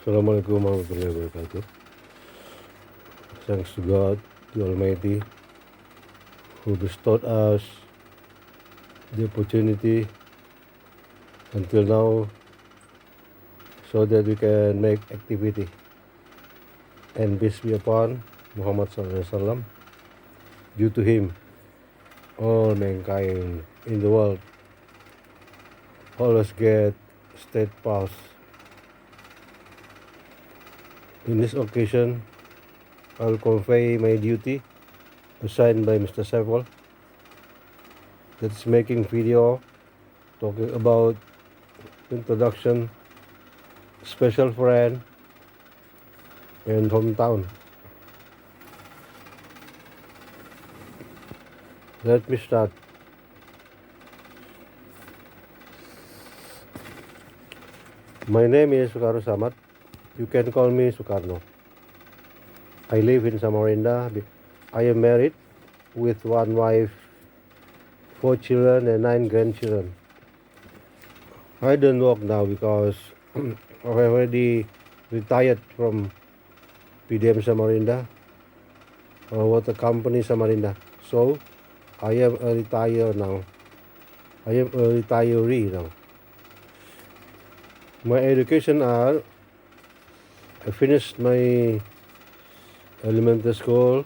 Assalamualaikum warahmatullahi wabarakatuh. Thanks to God, the Almighty, who bestowed us the opportunity until now so that we can make activity. And peace be upon Muhammad Sallallahu Alaihi Wasallam. Due to him, all mankind in the world always get steadfast. In this occasion, I'll convey my duty assigned by Mr. Saiful, that's making video talking about introduction, special friend, and hometown. Let me start. My name is Sukarno Samad. You can call me Sukarno. I live in Samarinda. I am married with one wife, 4 children, and 9 grandchildren. I don't work now because I already retired from PDM Samarinda, water company Samarinda. So I am a retiree now. My education are, I finished my elementary school,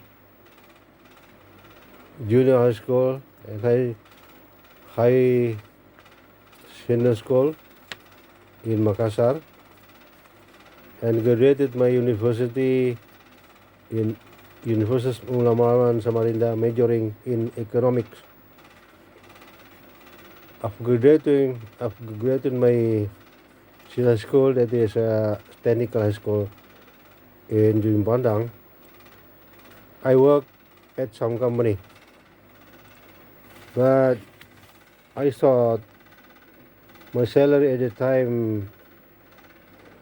junior high school, and high senior school in Makassar, and graduated my university in Universitas Ulama Samarinda, majoring in economics. After graduating my senior school, that is a technical high school in Jung Bandang, I work at some company, but I thought my salary at the time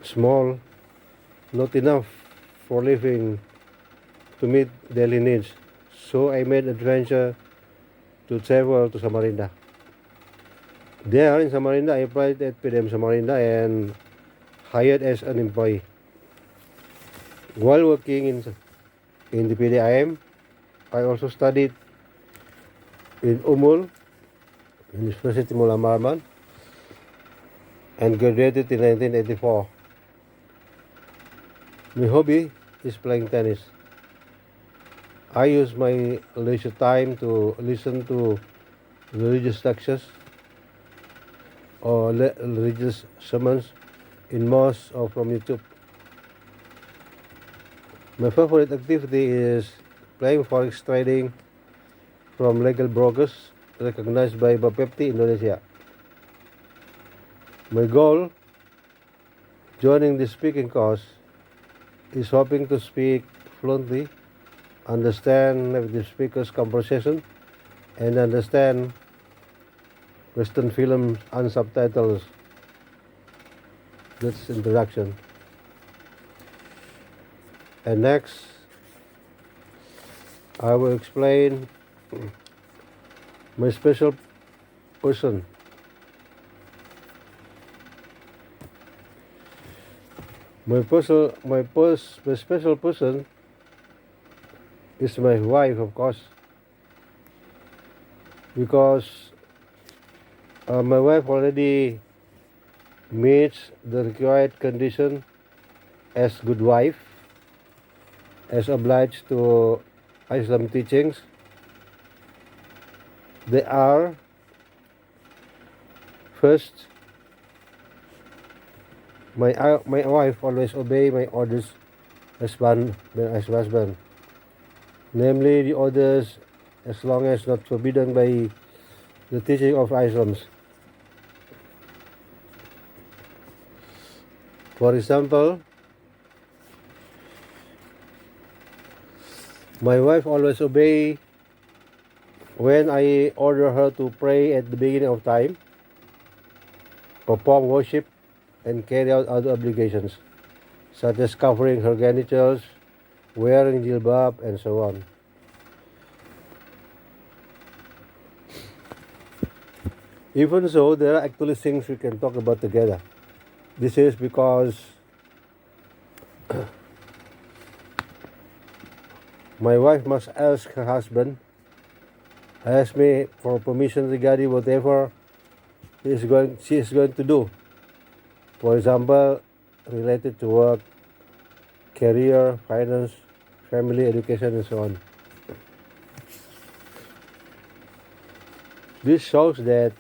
small, not enough for living to meet daily needs. So I made adventure to travel to Samarinda. There in Samarinda, I applied at PDM Samarinda and hired as an employee. While working in the PDIM, I also studied in Umul, University Mullah Marman, and graduated in 1984. My hobby is playing tennis. I use my leisure time to listen to religious lectures or religious sermons in mosques or from YouTube. My favorite activity is playing forex trading from legal brokers recognized by Bapepti Indonesia. My goal joining the speaking course is hoping to speak fluently, understand native speakers' conversation, and understand Western films and subtitles. That's introduction. And next, I will explain my special person. My special person is my wife, of course, because my wife already meets the required condition as good wife, as obliged to Islam teachings. They are, first, my wife always obey my orders as husband, namely the orders as long as not forbidden by the teaching of Islam. For example, my wife always obey when I order her to pray at the beginning of time, perform worship, and carry out other obligations, such as covering her genitals, wearing jilbab, and so on. Even so, there are actually things we can talk about together. This is because My wife must ask her husband, ask me for permission regarding whatever she is going to do. For example, related to work, career, finance, family, education, and so on. This shows that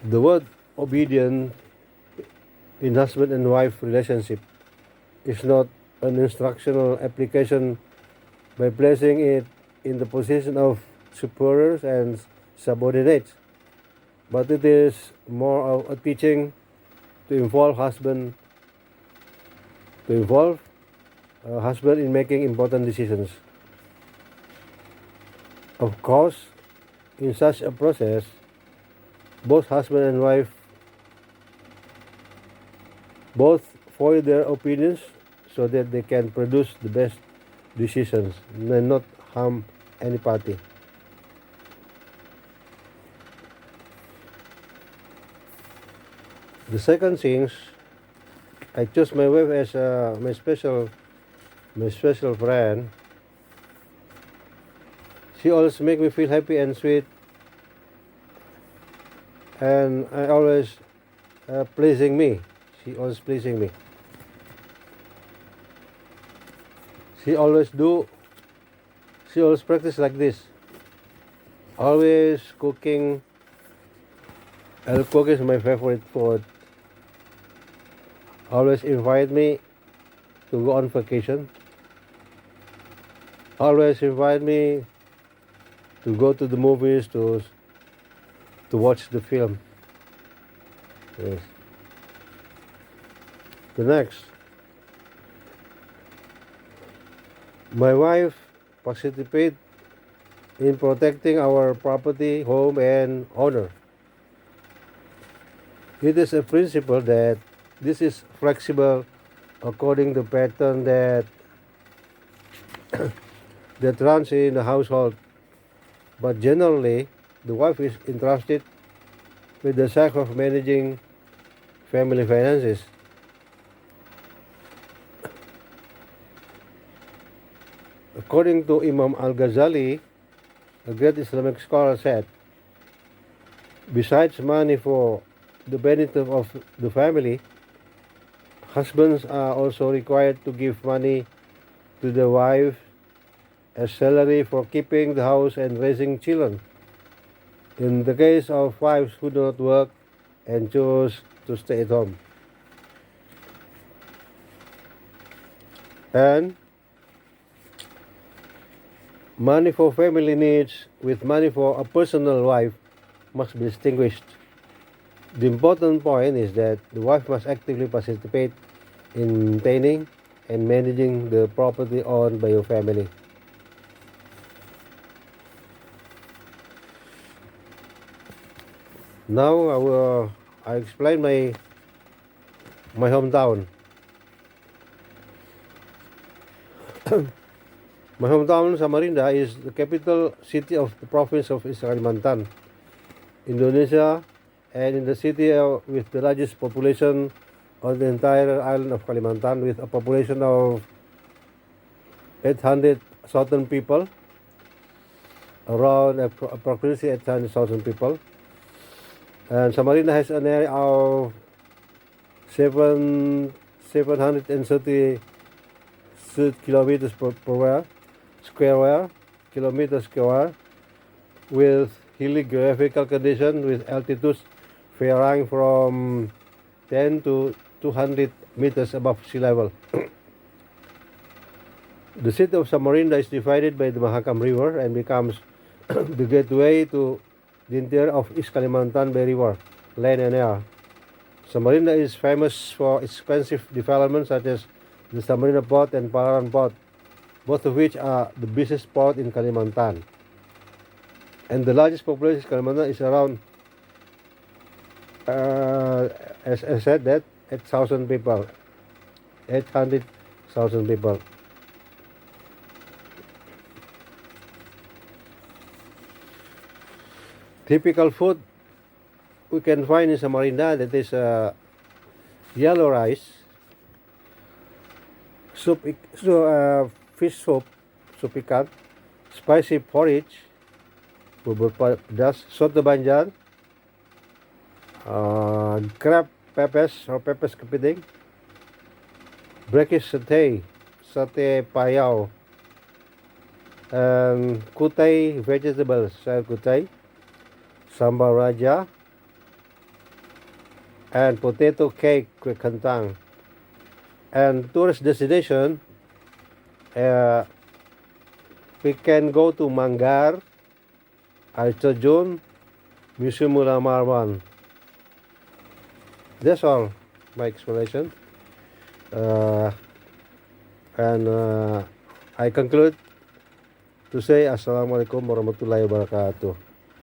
the word obedient in husband and wife relationship is not an instructional application by placing it in the position of superiors and subordinates, but it is more of a teaching to involve husband in making important decisions. Of course, in such a process, both husband and wife both voice their opinions so that they can produce the best decisions and not harm any party. The second thing, I chose my wife as my special friend. She always make me feel happy and sweet, and I always pleasing me. She always pleasing me. She always practice like this. Always cooking. Cooking is my favorite food. Always invite me to go on vacation. Always invite me to go to the movies to watch the film. Yes. The next, my wife participate in protecting our property, home, and honor. It is a principle that this is flexible according to pattern that runs in the household, but generally the wife is entrusted with the task of managing family finances. According to Imam Al-Ghazali, a great Islamic scholar, said, besides money for the benefit of the family, husbands are also required to give money to the wife as salary for keeping the house and raising children. In the case of wives who do not work and choose to stay at home. And money for family needs with money for a personal life must be distinguished. The important point is that the wife must actively participate in maintaining and managing the property owned by your family. Now I explain my hometown. My hometown, Samarinda, is the capital city of the province of East Kalimantan, Indonesia, and in the city with the largest population on the entire island of Kalimantan, with a population of 800,000 people, around approximately 800,000 people. And Samarinda has an area of 730 kilometers per kilometers square, with hilly geographical condition with altitudes varying from 10 to 200 meters above sea level. The city of Samarinda is divided by the Mahakam River and becomes the gateway to the interior of East Kalimantan by river, land and air. Samarinda is famous for expensive developments such as the Samarinda Port and Palaran Port, both of which are the busiest port in Kalimantan. And the largest population in Kalimantan is around, as I said, that 8,000 people, 800,000 people. Typical food we can find in Samarinda, that is yellow rice, fish soup, soup ikan, spicy porridge, bubur pedas, soto banjar, crab pepes or pepes kepiting, breakfast satay payao, and kutai vegetables, sayur kutai, sambal raja, and potato cake with kentang. And tourist destination, uh, we can go to Manggar, Air Terjun, Museum Mula Marwan. That's all my explanation. And I conclude to say Assalamualaikum warahmatullahi wabarakatuh.